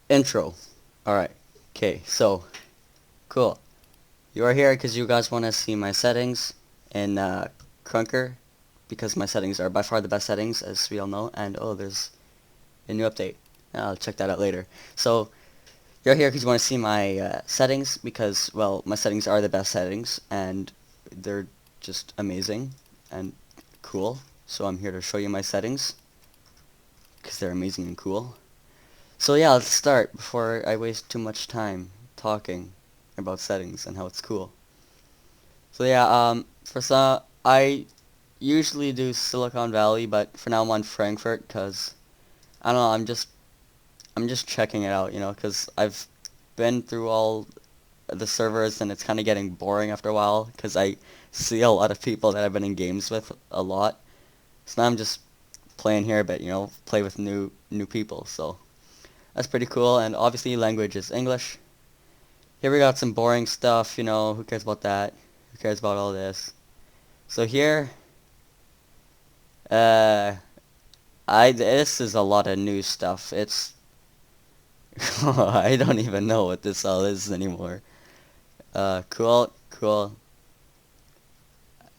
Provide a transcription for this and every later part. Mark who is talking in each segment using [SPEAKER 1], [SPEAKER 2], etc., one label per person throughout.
[SPEAKER 1] Intro. Alright. Okay, so, cool. You are here because you guys want to see my settings in Krunker, because my settings are by far the best settings, as we all know, and oh, there's a new update. I'll check that out later. So, you're here because you want to see my settings, because, well, my settings are the best settings, and they're just amazing and cool. So I'm here to show you my settings, because they're amazing and cool. So yeah, let's start before I waste too much time talking about settings and how it's cool. So yeah, for some, I usually do Silicon Valley, but for now I'm on Frankfurt because I don't know, I'm just checking it out, because I've been through all the servers and it's kind of getting boring after a while because I see a lot of people that I've been in games with a lot. So now I'm just playing here, but play with new people. So that's pretty cool, and obviously language is English. Here we got some boring stuff, who cares about that? Who cares about all this? So here, uh, this is a lot of new stuff. It's, I don't even know what this all is anymore. Cool, cool.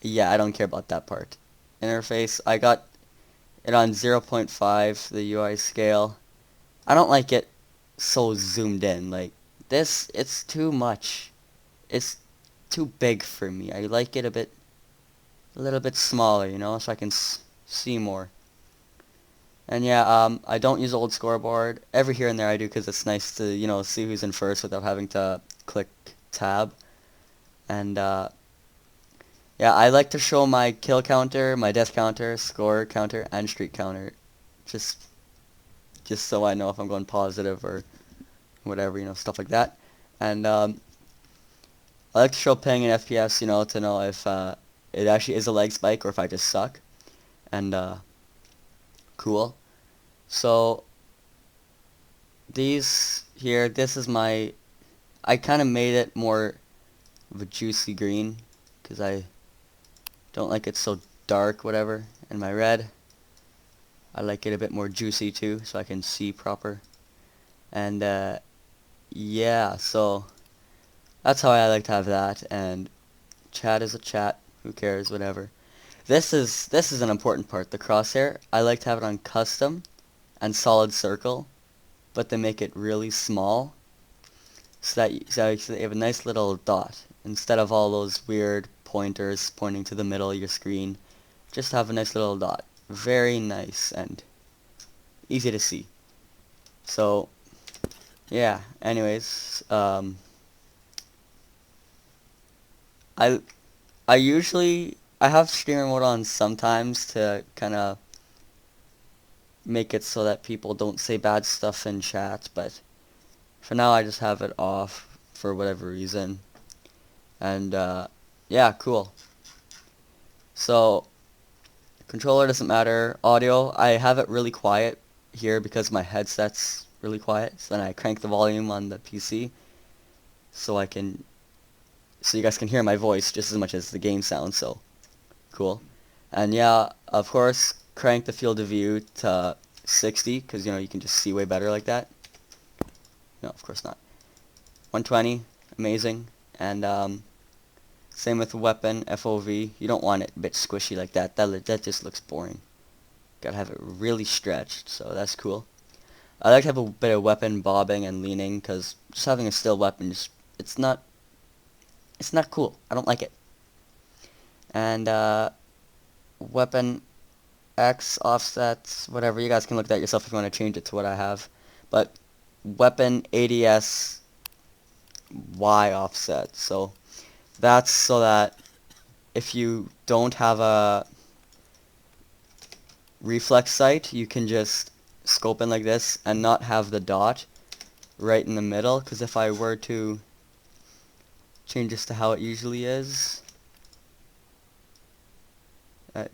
[SPEAKER 1] Yeah, I don't care about that part. Interface, I got it on 0.5, the UI scale. I don't like it so zoomed in. Like, this, it's too much. It's too big for me. I like it a little bit smaller, so I can see more. And yeah, I don't use old scoreboard. Every here and there I do because it's nice to, see who's in first without having to click tab. And yeah, I like to show my kill counter, my death counter, score counter, and streak counter. Just just so I know if I'm going positive or whatever, stuff like that. And I like to show ping and FPS, to know if it actually is a lag spike or if I just suck. And cool. So these here, this is my, I kind of made it more of a juicy green because I don't like it so dark, whatever. And my red, I like it a bit more juicy too, so I can see proper. And yeah, so that's how I like to have that. And chat is a chat. Who cares? Whatever. This is an important part. The crosshair. I like to have it on custom and solid circle, but they make it really small so you have a nice little dot instead of all those weird pointers pointing to the middle of your screen. Just have a nice little dot. Very nice and easy to see. So yeah. Anyways, I I have streamer mode on sometimes to kind of make it so that people don't say bad stuff in chat, but for now I just have it off for whatever reason. And yeah, cool. So controller doesn't matter. Audio, I have it really quiet here because my headset's really quiet. So then I crank the volume on the PC so so you guys can hear my voice just as much as the game sounds. So cool. And yeah, of course, crank the field of view to 60 because you can just see way better like that. No, of course not. 120, amazing. And same with weapon, FOV. You don't want it a bit squishy like that. That just looks boring. Gotta have it really stretched, so that's cool. I like to have a bit of weapon bobbing and leaning, because just having a still weapon, it's not, it's not cool. I don't like it. And weapon X offsets, whatever. You guys can look at that yourself if you want to change it to what I have. But weapon ADS Y offset. So that's so that if you don't have a reflex sight, you can just scope in like this and not have the dot right in the middle. Because if I were to change this to how it usually is,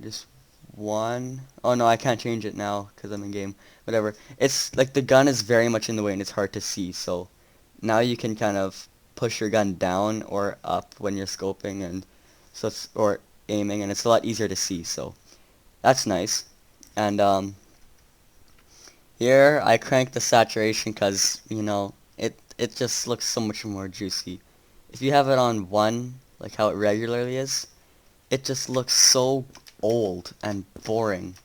[SPEAKER 1] just one. Oh no, I can't change it now because I'm in game. Whatever. It's like the gun is very much in the way and it's hard to see. So now you can kind of push your gun down or up when you're scoping and or aiming, and it's a lot easier to see. So that's nice. And Here, I crank the saturation because, it just looks so much more juicy. If you have it on 1, like how it regularly is, it just looks so old and boring.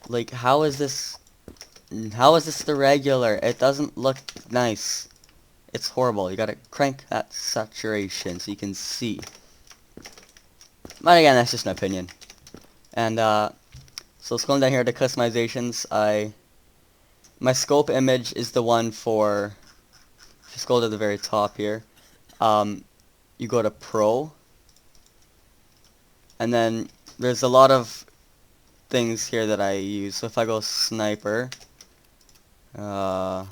[SPEAKER 1] Like, how is this the regular? It doesn't look nice. It's horrible. You gotta crank that saturation so you can see. But again, that's just an opinion. And, so scrolling down here to customizations, my scope image is the one for, if you scroll to the very top here, you go to Pro, and then there's a lot of things here that I use. So if I go Sniper, and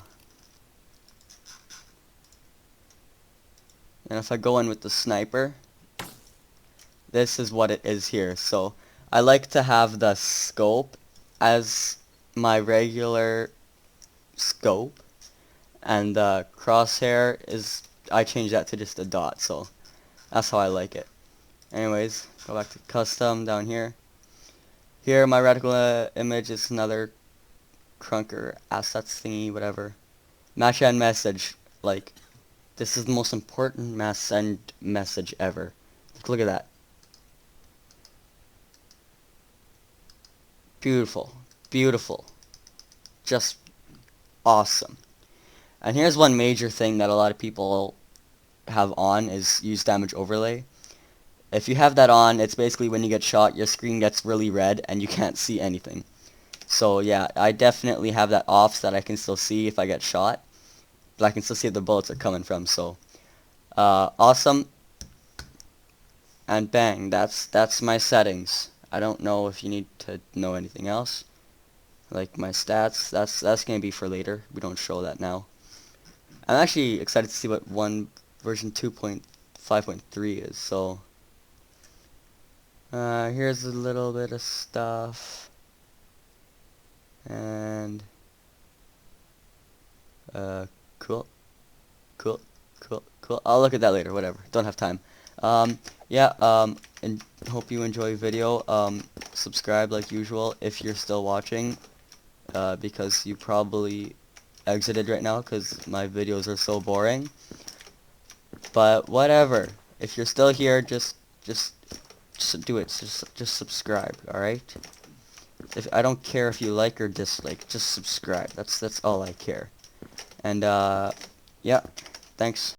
[SPEAKER 1] if I go in with the Sniper, this is what it is here. So I like to have the scope as my regular scope, and the crosshair is, I change that to just a dot, so that's how I like it. Anyways, go back to custom down here. Here my reticle image is another Krunker assets thingy, whatever. Match and message, like, this is the most important message ever. Look at that. Beautiful. Beautiful. Just awesome. And here's one major thing that a lot of people have on is use damage overlay. If you have that on, it's basically when you get shot, your screen gets really red and you can't see anything. So yeah, I definitely have that off so that I can still see if I get shot, but I can still see where the bullets are coming from. So awesome, and bang, that's my settings. I don't know if you need to know anything else, like my stats. That's gonna be for later. We don't show that now. I'm actually excited to see what version 2.5.3 is. So here's a little bit of stuff, and cool, cool, cool, cool. I'll look at that later. Whatever. Don't have time. Yeah. And hope you enjoy the video. Subscribe like usual if you're still watching, because you probably exited right now because my videos are so boring. But whatever. If you're still here, just do it. Just subscribe. All right. I don't care if you like or dislike. Just subscribe. That's all I care. And yeah. Thanks.